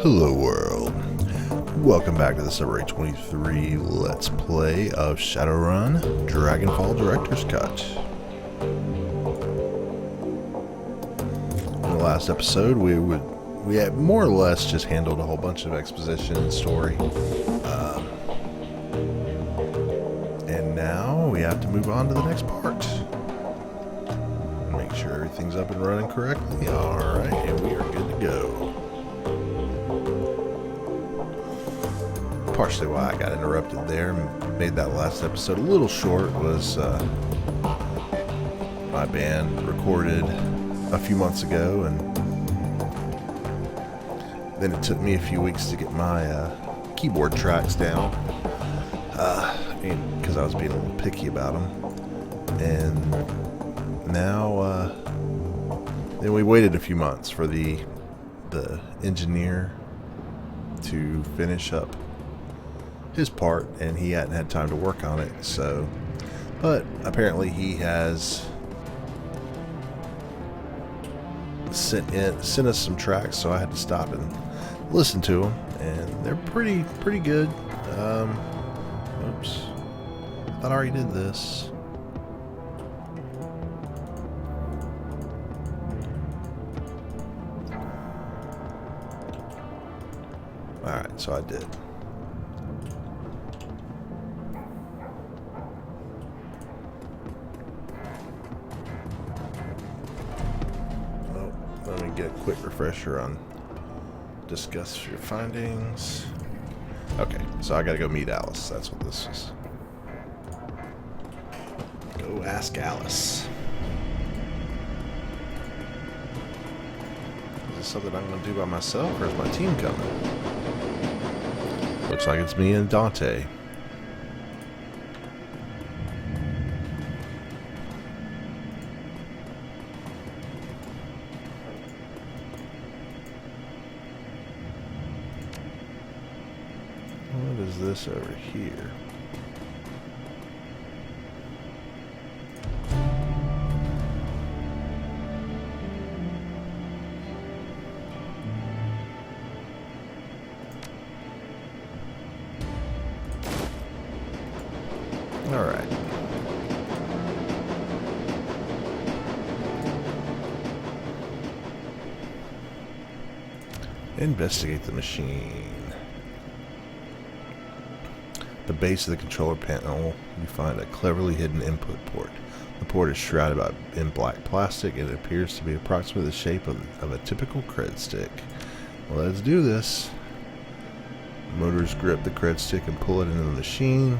Hello world. Welcome back to the February 23 Let's Play of Shadowrun Dragonfall Director's Cut. In the last episode we had more or less just handled a whole bunch of exposition and story. And now we have to move on to the next part. Make sure everything's up and running correctly. Alright, and we are good to go. Partially why I got interrupted there and made that last episode a little short was my band recorded a few months ago, and then it took me a few weeks to get my keyboard tracks down because I was being a little picky about them. And now then we waited a few months for the engineer to finish up his part, and he hadn't had time to work on it. So, but apparently he has sent us some tracks, so I had to stop and listen to them, and they're pretty good. Oops, I thought I already did this. Alright, so I did. Let me get a quick refresher on discuss your findings. Okay, so I gotta go meet Alice. That's what this is. Go ask Alice. Is this something I'm gonna do by myself, or is my team coming? Looks like it's me and Dante. What is this over here? All right. Investigate the machine. At the base of the controller panel, you find a cleverly hidden input port. The port is shrouded in black plastic, and it appears to be approximately the shape of a typical cred stick. Well, let's do this. Motors grip the cred stick and pull it into the machine.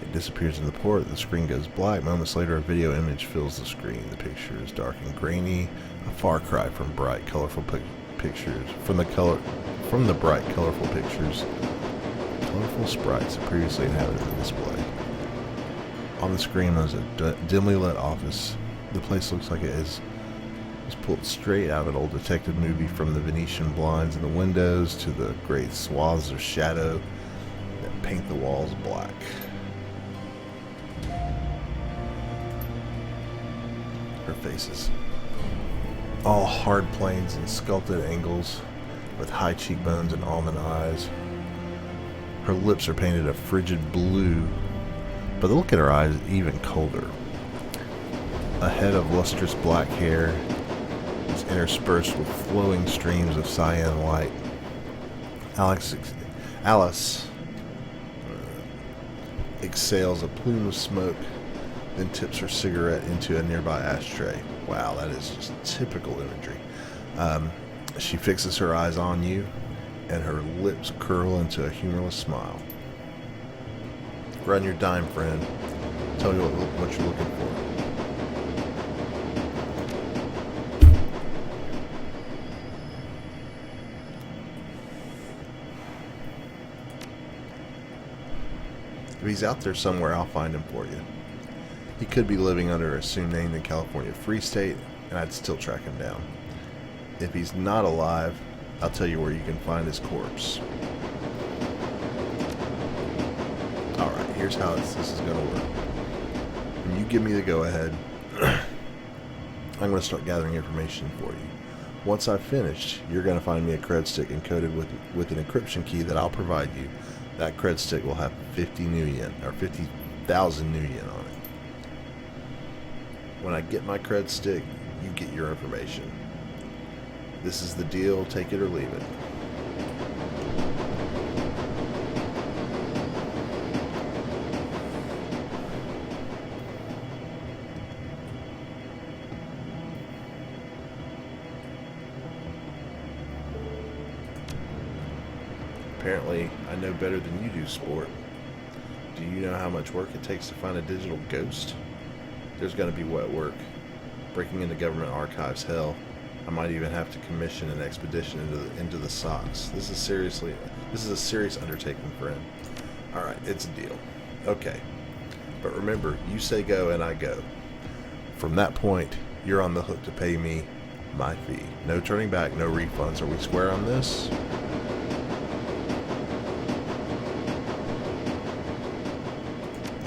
It disappears in the port. The screen goes black. Moments later, a video image fills the screen. The picture is dark and grainy, a far cry from bright, colorful pictures. From the bright, colorful pictures. Colorful sprites that previously inhabited the display. On the screen was a dimly lit office. The place looks like it was pulled straight out of an old detective movie, from the Venetian blinds in the windows to the great swaths of shadow that paint the walls black. Her faces. All hard planes and sculpted angles with high cheekbones and almond eyes. Her lips are painted a frigid blue, but the look in her eyes is even colder. A head of lustrous black hair is interspersed with flowing streams of cyan light. Alice exhales a plume of smoke, then tips her cigarette into a nearby ashtray. Wow, that is just typical imagery. She fixes her eyes on you, and her lips curl into a humorless smile. Run your dime, friend. Tell me what you're looking for. If he's out there somewhere, I'll find him for you. He could be living under an assumed name in California Free State, and I'd still track him down. If he's not alive, I'll tell you where you can find his corpse. Alright, here's how this is going to work. When you give me the go-ahead, I'm going to start gathering information for you. Once I've finished, you're going to find me a cred stick encoded with an encryption key that I'll provide you. That cred stick will have 50 new yen, or 50,000 new yen on it. When I get my cred stick, you get your information. This is the deal, take it or leave it. Apparently, I know better than you do, sport. Do you know how much work it takes to find a digital ghost? There's going to be wet work. Breaking into government archives, hell. I might even have to commission an expedition into the socks. This is a serious undertaking, friend. Alright, it's a deal. Okay. But remember, you say go and I go. From that point, you're on the hook to pay me my fee. No turning back, no refunds. Are we square on this?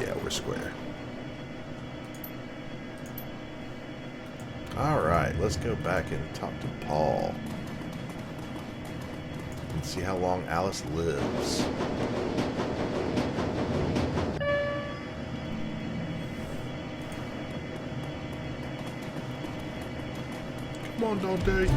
Yeah, we're square. Alright, let's go back and talk to Paul. And see how long Alice lives. Come on, Dante.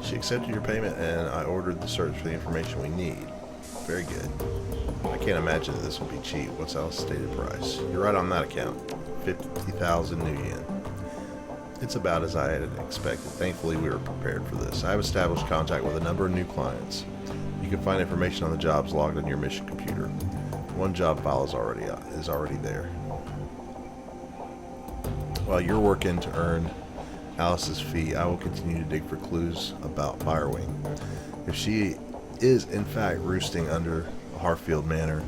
She accepted your payment and I ordered the search for the information we need. Very good. I can't imagine that this will be cheap. What's Alice's stated price? You're right on that account. 50,000 new yen. It's about as I had expected. Thankfully, we were prepared for this. I have established contact with a number of new clients. You can find information on the jobs logged on your mission computer. One job file is already there. While you're working to earn Alice's fee, I will continue to dig for clues about Firewing. If she is in fact roosting under Harfield Manor,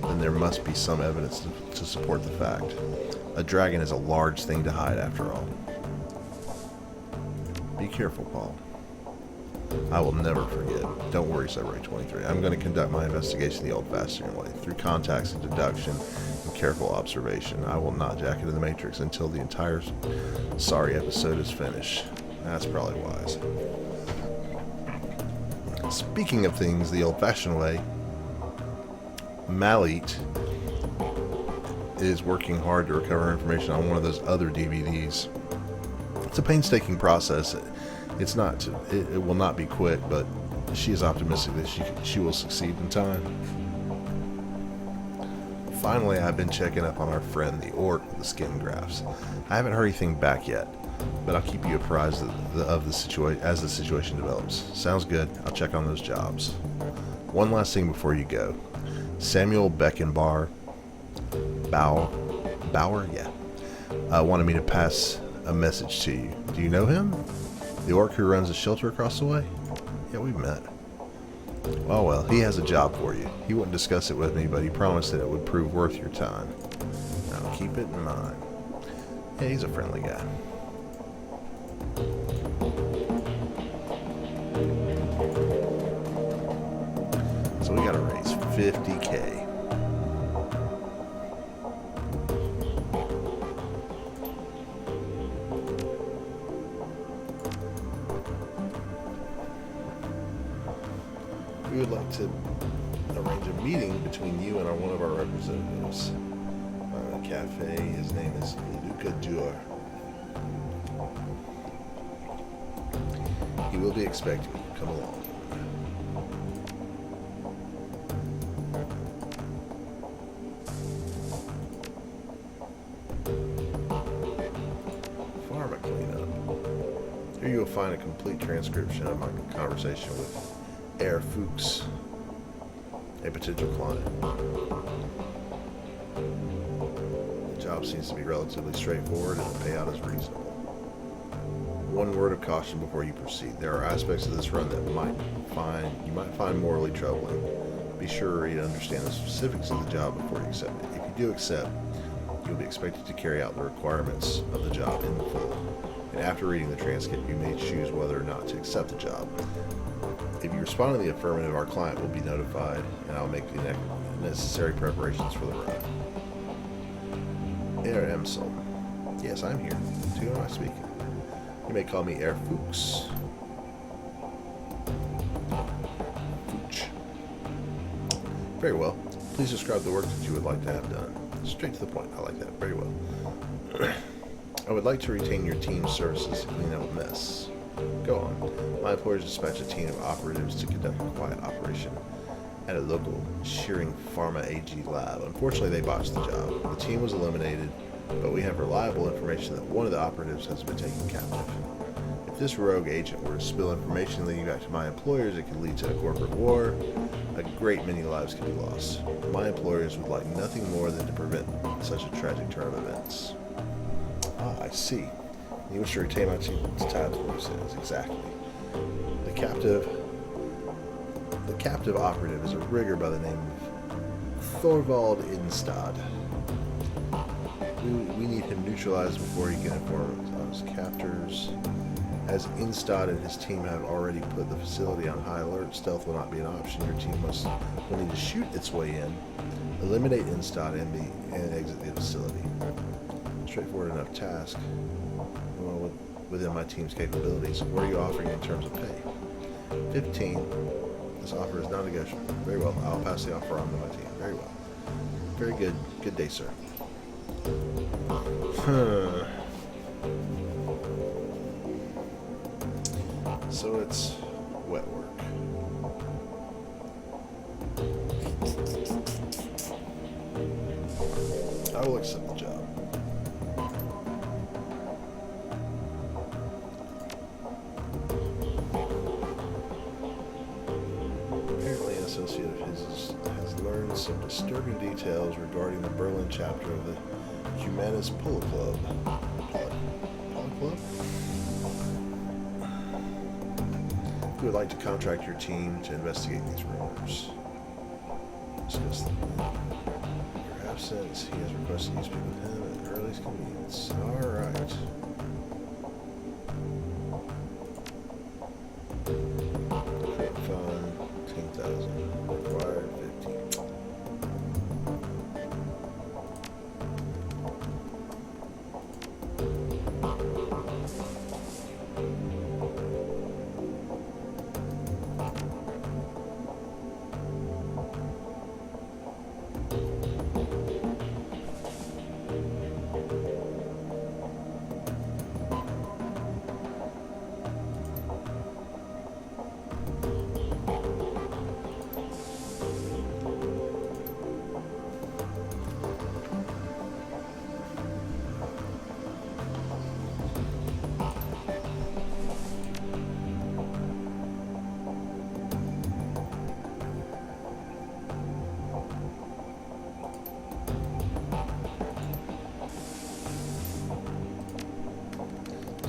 then there must be some evidence to support the fact. A dragon is a large thing to hide after all. Be careful, Paul. I will never forget. Don't worry, February 23. I'm going to conduct my investigation the old-fashioned way, through contacts and deduction and careful observation. I will not jack into the Matrix until the entire sorry episode is finished. That's probably wise. Speaking of things the old-fashioned way, Malit is working hard to recover information on one of those other DVDs. It's a painstaking process. It will not be quick, but she is optimistic that she will succeed in time. Finally, I've been checking up on our friend, the orc with the skin grafts. I haven't heard anything back yet, but I'll keep you apprised of the situation as the situation develops. Sounds good. I'll check on those jobs. One last thing before you go. Samuel Beckenbauer, Bauer, wanted me to pass a message to you. Do you know him? The orc who runs a shelter across the way? Yeah, we've met. Well, he has a job for you. He wouldn't discuss it with me, but he promised that it would prove worth your time. Now keep it in mind. Yeah, he's a friendly guy. So we gotta raise 50K. We would like to arrange a meeting between you and one of our representatives. Cafe, his name is Luca Dure. He will be expecting you. Come along. you'll find a complete transcription of my conversation with Air Fuchs, a potential client. The job seems to be relatively straightforward and the payout is reasonable. One word of caution before you proceed. There are aspects of this run that you might find morally troubling. Be sure to read and understand the specifics of the job before you accept it. If you do accept, you'll be expected to carry out the requirements of the job in full. And after reading the transcript, you may choose whether or not to accept the job. If you respond in the affirmative, our client will be notified, and I'll make the necessary preparations for the run. Herr Emsel. Yes, I'm here. To whom am I speaking? You may call me Herr Fuchs. Fuchs. Very well. Please describe the work that you would like to have done. Straight to the point. I like that. Very well. I would like to retain your team's services to clean up a mess. Go on. My employers dispatched a team of operatives to conduct a quiet operation at a local shearing pharma AG lab. Unfortunately, they botched the job. The team was eliminated, but we have reliable information that one of the operatives has been taken captive. If this rogue agent were to spill information leading back to my employers, it could lead to a corporate war. A great many lives could be lost. My employers would like nothing more than to prevent such a tragic turn of events. Ah, I see. You wish to retain my team to times what he says. Exactly. The captive operative is a rigger by the name of Thorvald Instad. We need him neutralized before he can inform us captors. As Instad and his team have already put the facility on high alert, stealth will not be an option. Your team will need to shoot its way in, eliminate Instad, and exit the facility. Straightforward enough task. Well, within my team's capabilities. What are you offering in terms of pay? 15. This offer is non-negotiable. Very well. I'll pass the offer on to my team. Very well. Very good. Good day, sir. So it's wet work. I will accept the job. Apparently an associate of his has learned some disturbing details regarding the Berlin chapter of the Humanis Polo Club. Polo Club? We would like to contract your team to investigate these rumors. Discuss them. In your absence, he has requested you speak with him at the earliest convenience. Alright. Create fund, 10,000. Required, 15.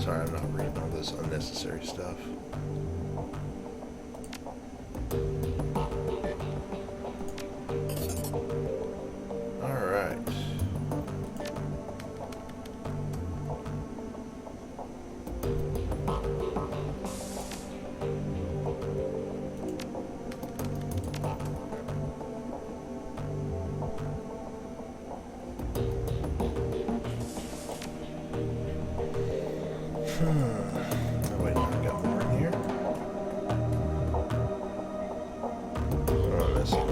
Sorry, I'm not reading all this unnecessary stuff. Alright. Oh, wait, I got more in here. What am I missing?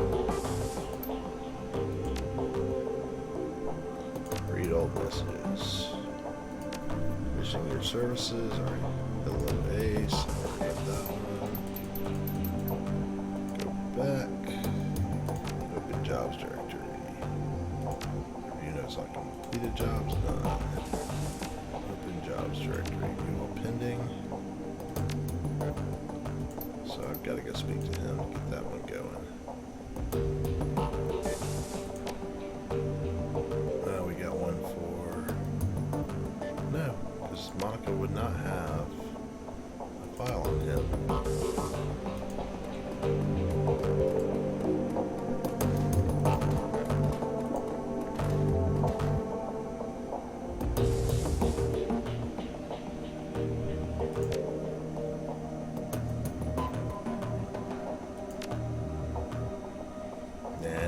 Read old messages. Wishing your services. Alright. Hello, Ace. Already got that one. Go back. Open jobs directory. Review notes on completed jobs. None. Jobs directory, view all pending. So I've got to go speak to him to get that one going. We got one for... No, because Monica would not have a file on him.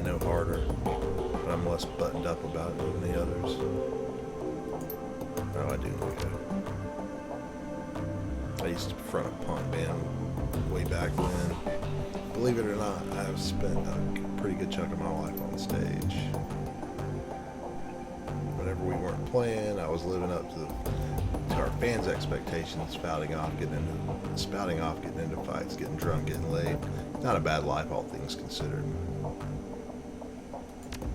No harder, but I'm less buttoned up about it than the others. Oh, I do. Okay. I used to front a punk band way back when. Believe it or not, I've spent a pretty good chunk of my life on stage. Whenever we weren't playing, I was living up to our fans' expectations, spouting off, getting into fights, getting drunk, getting laid. Not a bad life, all things considered.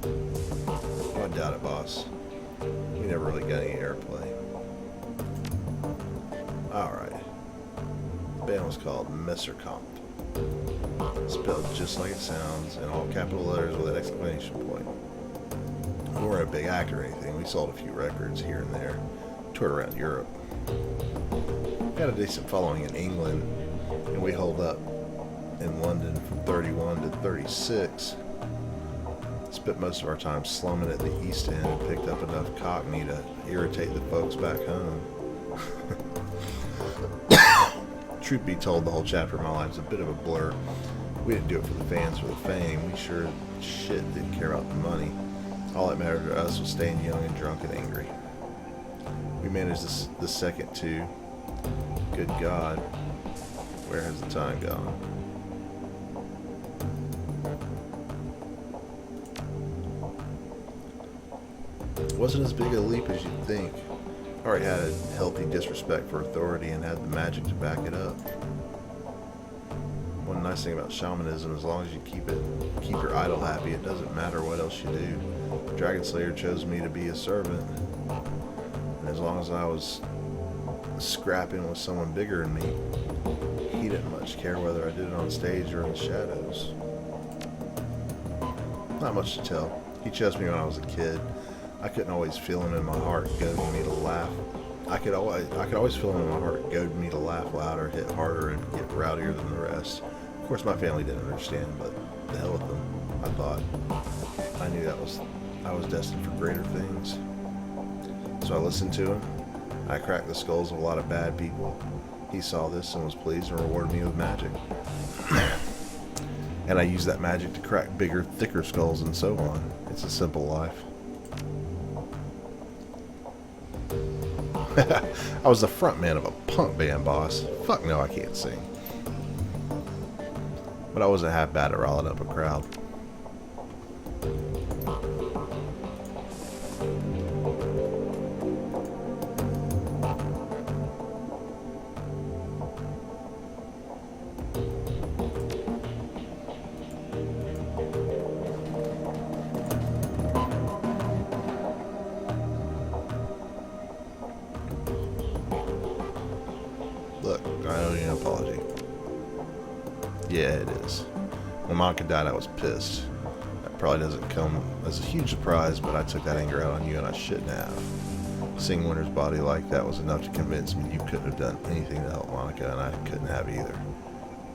I doubt it, boss. We never really got any airplay. Alright. The band was called Messerkampf. Spelled just like it sounds, in all capital letters with an exclamation point. We weren't a big act or anything. We sold a few records here and there. Toured around Europe. We had a decent following in England, and we holed up in London from 31 to 36. Spent most of our time slumming at the East End and picked up enough cockney to irritate the folks back home. Truth be told, the whole chapter of my life is a bit of a blur. We didn't do it for the fans or the fame. We sure shit didn't care about the money. All that mattered to us was staying young and drunk and angry. We managed the second two. Good God, where has the time gone? It wasn't as big a leap as you'd think. I already had a healthy disrespect for authority and had the magic to back it up. One nice thing about shamanism, as long as you keep your idol happy, it doesn't matter what else you do. Dragon Slayer chose me to be a servant, and as long as I was scrapping with someone bigger than me, he didn't much care whether I did it on stage or in the shadows. Not much to tell. He chose me when I was a kid. I couldn't always feel him in my heart goading me to laugh. I could always feel him in my heart goading me to laugh louder, hit harder, and get rowdier than the rest. Of course, my family didn't understand, but the hell with them. I thought. I knew I was destined for greater things. So I listened to him. I cracked the skulls of a lot of bad people. He saw this and was pleased and rewarded me with magic. And I used that magic to crack bigger, thicker skulls and so on. It's a simple life. I was the front man of a punk band, boss. Fuck no, I can't sing. But I wasn't half bad at riling up a crowd. Look, I owe you an apology. Yeah, it is. When Monica died, I was pissed. That probably doesn't come as a huge surprise, but I took that anger out on you and I shouldn't have. Seeing Winter's body like that was enough to convince me you couldn't have done anything to help Monica, and I couldn't have either.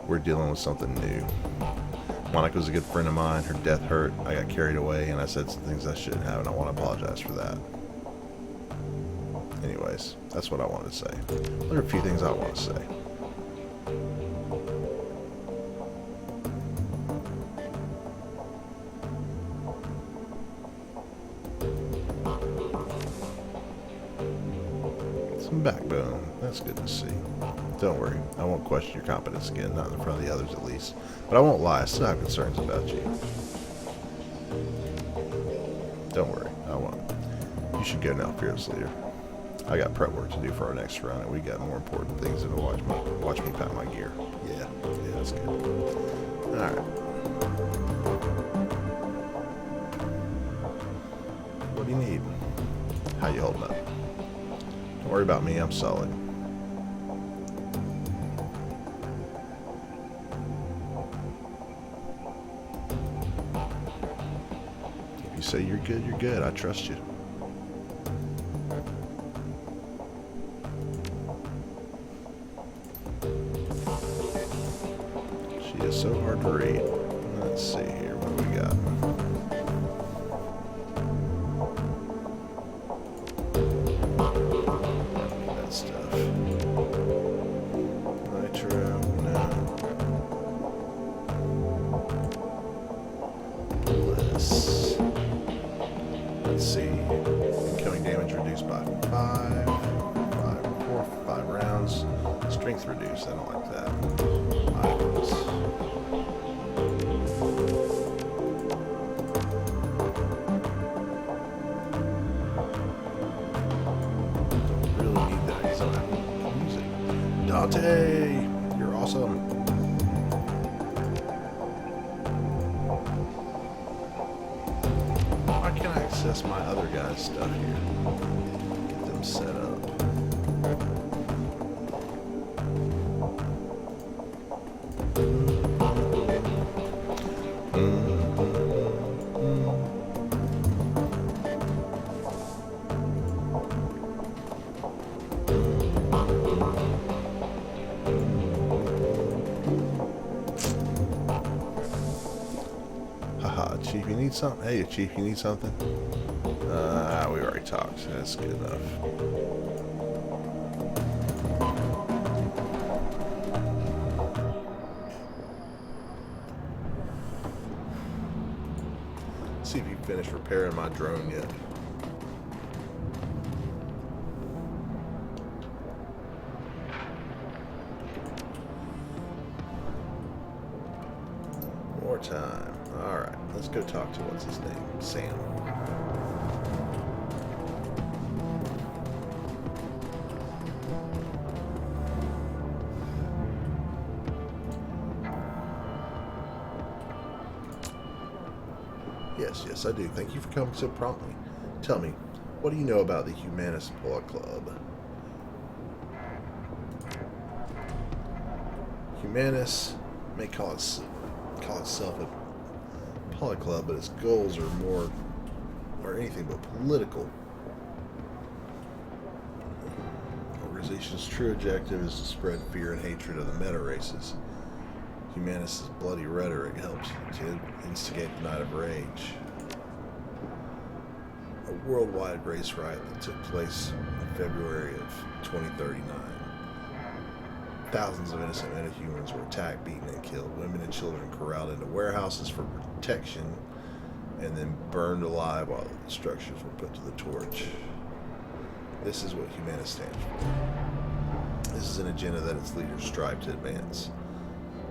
We're dealing with something new. Monica was a good friend of mine. Her death hurt. I got carried away, and I said some things I shouldn't have, and I want to apologize for that. Anyways, that's what I wanted to say. There are a few things I want to say. Some backbone. That's good to see. Don't worry. I won't question your competence again, not in front of the others at least. But I won't lie. I still have concerns about you. Don't worry. I won't. You should go now, Fearless Leader. I got prep work to do for our next run, and we got more important things than to watch me pack my gear. Yeah, that's good. Alright. What do you need? How you holding up? Don't worry about me, I'm solid. say you're good, you're good. I trust you. She is so hard to read. Let's see here, what do we got? That stuff. Nitro, no. Bliss. Let's see. Incoming damage reduced by 5 rounds. Strength reduced. I don't like that. Items. Really need that because I don't have music. Dante, you're awesome. I can access my other guy's stuff here. Get them set up. Haha, Chief, you need something? Hey, Chief, you need something? We already talked. That's good enough. See if you finished repairing my drone yet. More time. Alright, let's go talk to what's his name? Sam. Yes, I do. Thank you for coming so promptly. Tell me, what do you know about the Humanist Pull-Up Club? Humanists may call itself a Pull-Up Club, but its goals are anything but political. The organization's true objective is to spread fear and hatred of the meta races. Humanists' bloody rhetoric helps to instigate the Night of Rage, a worldwide race riot that took place in February of 2039. Thousands of innocent metahumans were attacked, beaten, and killed. Women and children corralled into warehouses for protection and then burned alive while the structures were put to the torch. This is what Humanists stands for. This is an agenda that its leaders strive to advance.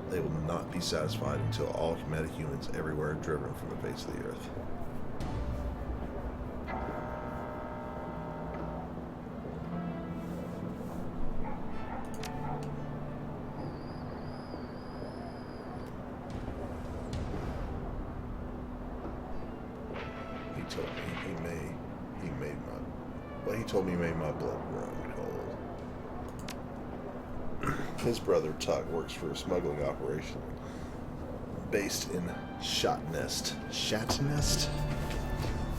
They will not be satisfied until all metahumans everywhere are driven from the face of the earth. He told me he made my blood run cold. His brother Tuck works for a smuggling operation based in Shatnest.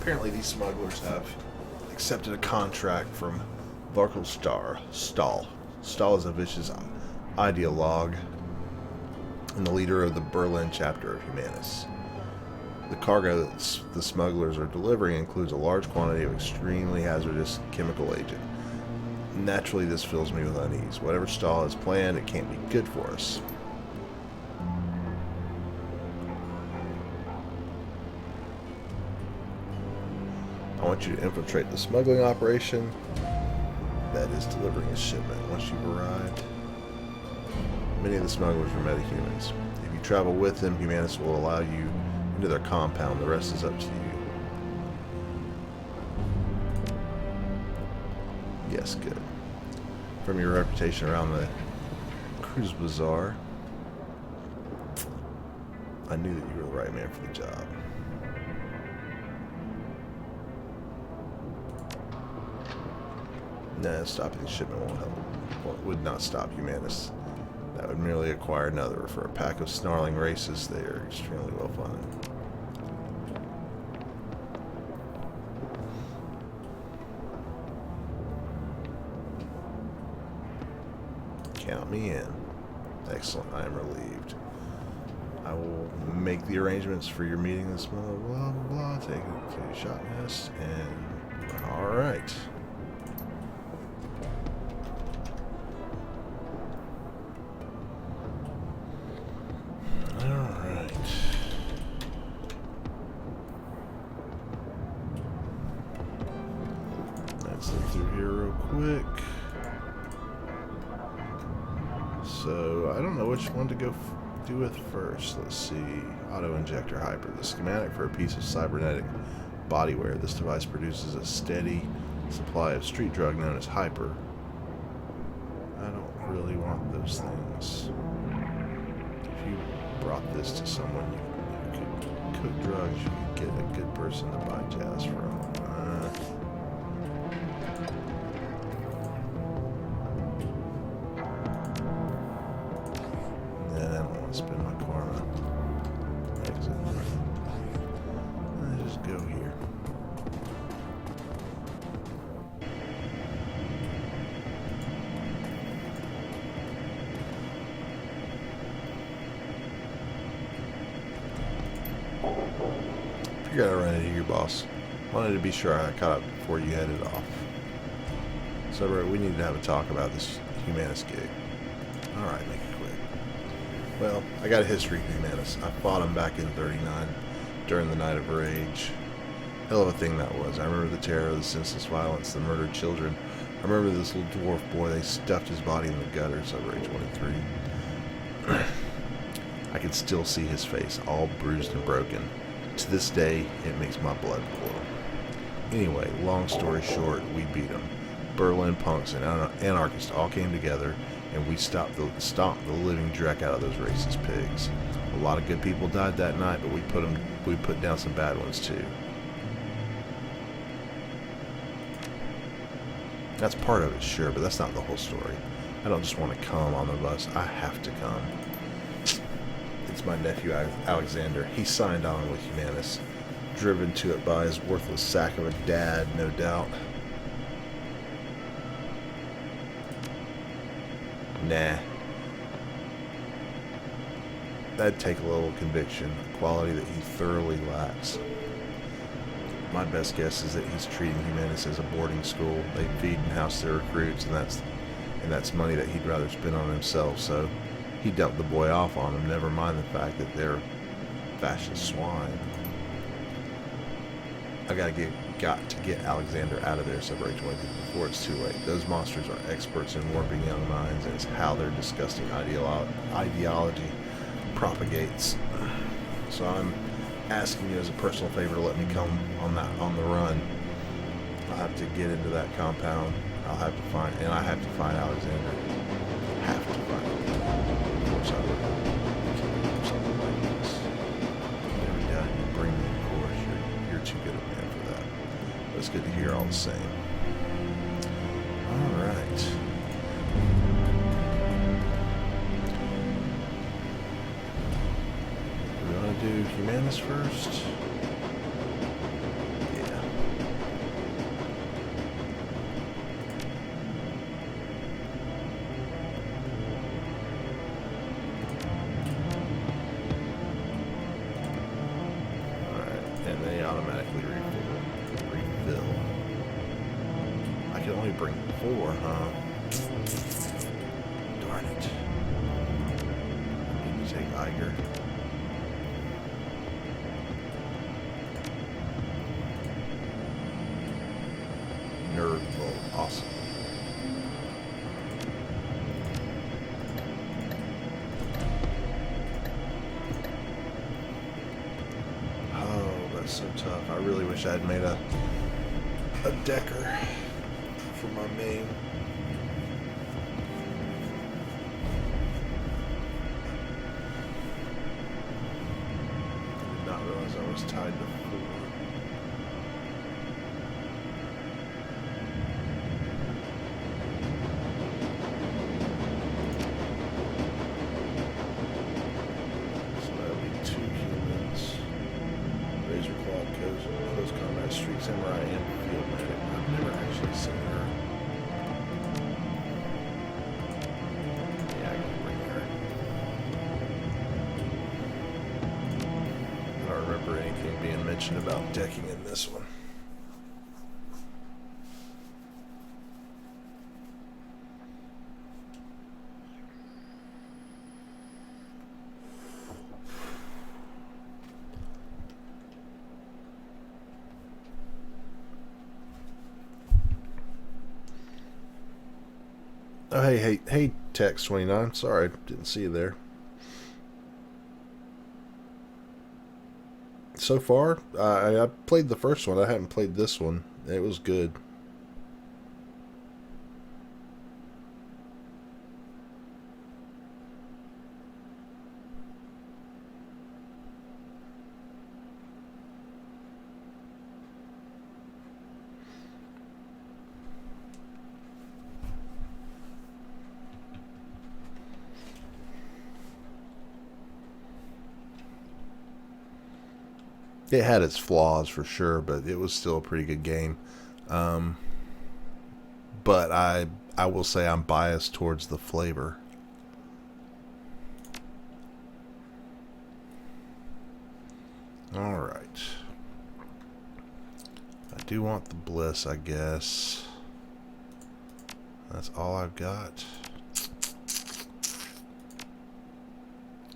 Apparently these smugglers have accepted a contract from Varkal Stahl. Stahl is a vicious ideologue and the leader of the Berlin chapter of Humanists. The cargo that the smugglers are delivering includes a large quantity of extremely hazardous chemical agent. Naturally, this fills me with unease. Whatever Stahl has planned, it can't be good for us. I want you to infiltrate the smuggling operation that is delivering a shipment. Once you've arrived, many of the smugglers are metahumans. If you travel with them, Humanists will allow you into their compound. The rest is up to you. Yes, good. From your reputation around the cruise bazaar, I knew that you were the right man for the job. Nah, stopping the shipment won't help. Well, it would not stop Humanists. That would merely acquire another. For a pack of snarling races, they are extremely well funded. Count me in. Excellent, I am relieved. I will make the arrangements for your meeting this morning, blah, blah, blah. Take it to the shot nest, and alright. Alright. Let's look through here real quick. So, I don't know which one to go do with first. Let's see. Auto-injector hyper. The schematic for a piece of cybernetic bodywear. This device produces a steady supply of street drug known as hyper. I don't really want those things. If you brought this to someone, you could cook drugs, you could get a good person to buy jazz from. Spend my karma. Exit. I just go here. Figured I'd run into your boss. Wanted to be sure I caught up before you headed off. So, bro, we need to have a talk about this Humanist gig. Alright, make it quick. Well, I got a history of Humanus. I fought him back in 39 during the Night of Rage. Hell of a thing that was. I remember the terror, the senseless violence, the murdered children. I remember this little dwarf boy. They stuffed his body in the gutters of Rage 23. I can still see his face, all bruised and broken. To this day, it makes my blood boil. Anyway, long story short, we beat him. Berlin punks and anarchists all came together, and we stomped the living dreck out of those racist pigs. A lot of good people died that night, but we put down some bad ones too. That's part of it, sure, but that's not the whole story. I don't just want to come on the bus. I have to come. It's my nephew Alexander. He signed on with Humanus, driven to it by his worthless sack of a dad, no doubt. Nah. That'd take a little conviction, a quality that he thoroughly lacks. My best guess is that he's treating Humanus as a boarding school. They feed and house their recruits, and that's money that he'd rather spend on himself, so he dumped the boy off on him, never mind the fact that they're fascist swine. I got to get Alexander out of there, so Rage 20, before it's too late. Those monsters are experts in warping young minds, and it's how their disgusting ideology propagates. So I'm asking you as a personal favor to let me come on the run. I'll have to get into that compound. I have to find Alexander. Have to find him. Of course I would. Something like this. Every time you bring me, of course, you're too good a man for that. But it's good to hear all the same. Alright. We want to do Humanus first? Yeah. Alright, and they automatically refill. I can only bring 4, huh? Darn it. I need to take Iger. Nerd Bolt, awesome. Oh, that's so tough. I really wish I had made a decker for my main. I did not realize I was tied to 4. Close combat, street samurai, and field medic. I've never actually seen her. mention about decking in this one. Oh, hey, Tex29. Sorry, didn't see you there. So far, I played the first one. I haven't played this one. It was good. It had its flaws for sure, but it was still a pretty good game. But I will say I'm biased towards the flavor. Alright. I do want the bliss, I guess. That's all I've got.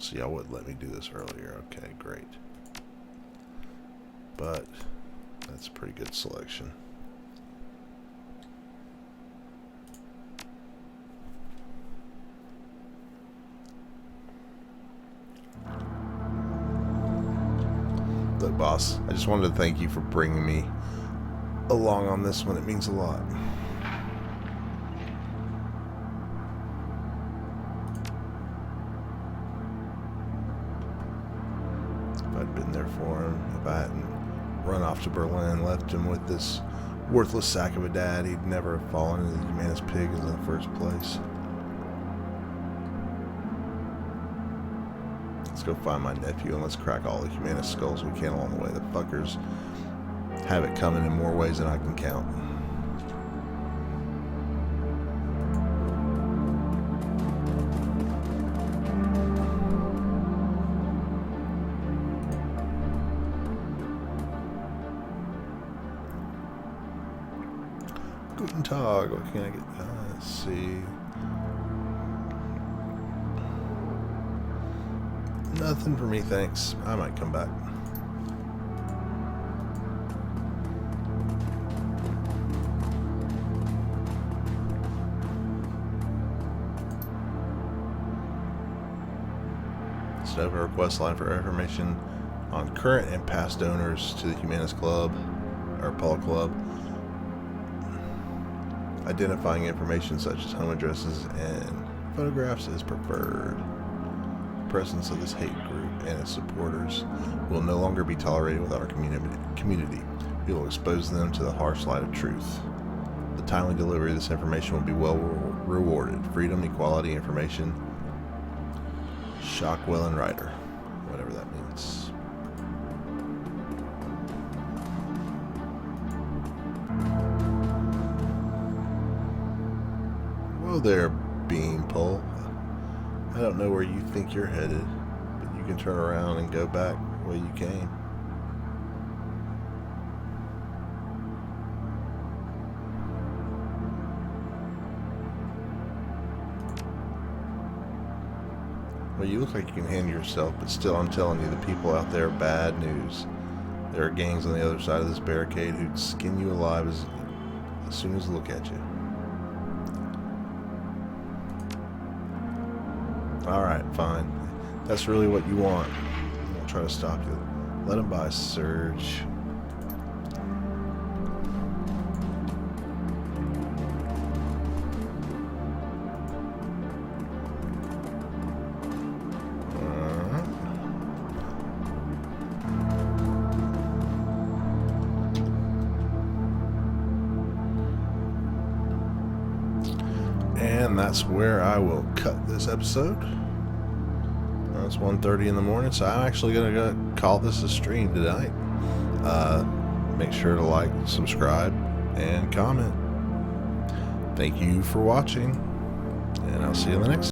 See, y'all wouldn't let me do this earlier. Okay, great. But that's a pretty good selection. Look, boss, I just wanted to thank you for bringing me along on this one. It means a lot. If I'd been there for him, if I hadn't run off to Berlin, left him with this worthless sack of a dad, he'd never have fallen into the humanist pig in the first place. Let's go find my nephew and let's crack all the humanist skulls we can along the way. The fuckers have it coming in more ways than I can count. Guten Tag. What can I get? Let's see. Nothing for me, thanks. I might come back. Set up a request line for information on current and past donors to the Humanist Club or Apollo Club. Identifying information such as home addresses and photographs is preferred. The presence of this hate group and its supporters will no longer be tolerated within our community. We will expose them to the harsh light of truth. The timely delivery of this information will be well rewarded. Freedom, equality, information. Shockwell and Ryder. Whatever that means. Whoa there, Beanpole. I don't know where you think you're headed, but you can turn around and go back the way you came. Well, you look like you can handle yourself, but still, I'm telling you, the people out there are bad news. There are gangs on the other side of this barricade who'd skin you alive as soon as they look at you. Alright, fine. That's really what you want. I won't try to stop you. Let them by, Surge. And that's where I will cut this episode. It's 1:30 in the morning, so I'm actually going to call this a stream tonight. Make sure to like, subscribe, and comment. Thank you for watching, and I'll see you in the next